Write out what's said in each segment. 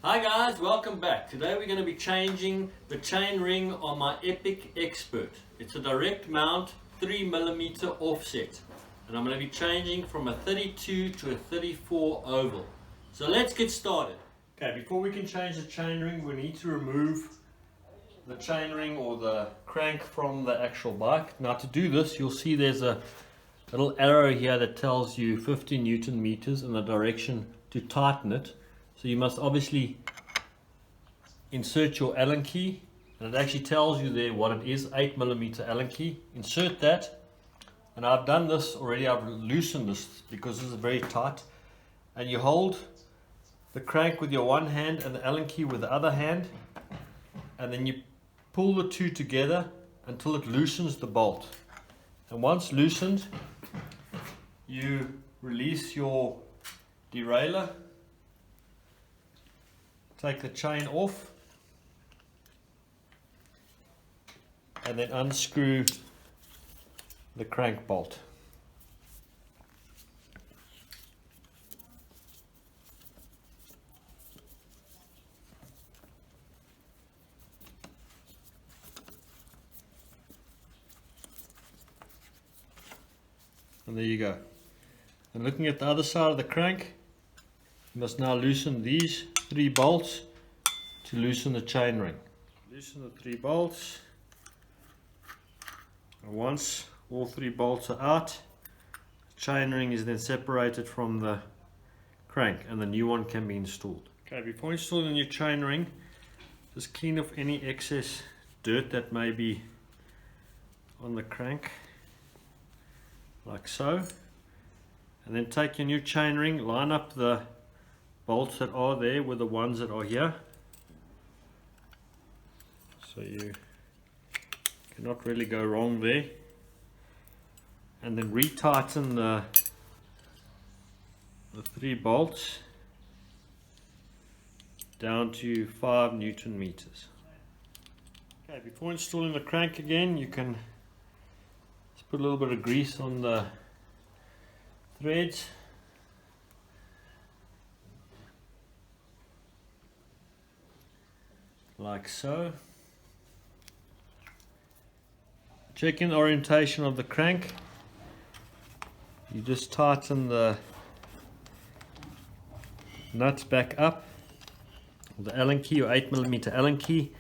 Hi guys, welcome back. Today we're going to be changing the chain ring on my Epic Expert. It's a direct mount 3mm offset, and I'm going to be changing from a 32 to a 34 oval. So let's get started. Okay, before we can change the chain ring, we need to remove the chain ring or the crank from the actual bike. Now to do this, you'll see there's a little arrow here that tells you 50 Newton meters in the direction to tighten it. So you must obviously insert your Allen key, and it actually tells you there what it is, 8mm Allen key. Insert that, and I've done this already. I've loosened this because this is very tight, and you hold the crank with your one hand and the Allen key with the other hand, and then you pull the two together until it loosens the bolt. And once loosened, you release your derailleur, take the chain off, and then unscrew the crank bolt. And there you go. And looking at the other side of the crank, you must now loosen these 3 bolts to loosen the chain ring. Loosen the 3 bolts, and once all 3 bolts are out, the chain ring is then separated from the crank and the new one can be installed. Okay, before installing the new chain ring, just clean off any excess dirt that may be on the crank, like so, and then take your new chain ring, line up the bolts that are there with the ones that are here, so you cannot really go wrong there, and then retighten the 3 bolts down to 5 Newton meters. Okay, before installing the crank again, you can just put a little bit of grease on the threads, like so. Checking the orientation of the crank, you just tighten the nuts back up with the Allen key or 8mm Allen key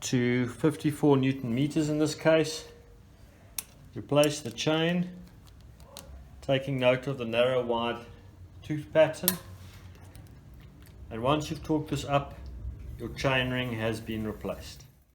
to 54 Newton meters in this case. Replace the chain, taking note of the narrow wide tooth pattern, and once you've torqued this up, your chain ring has been replaced.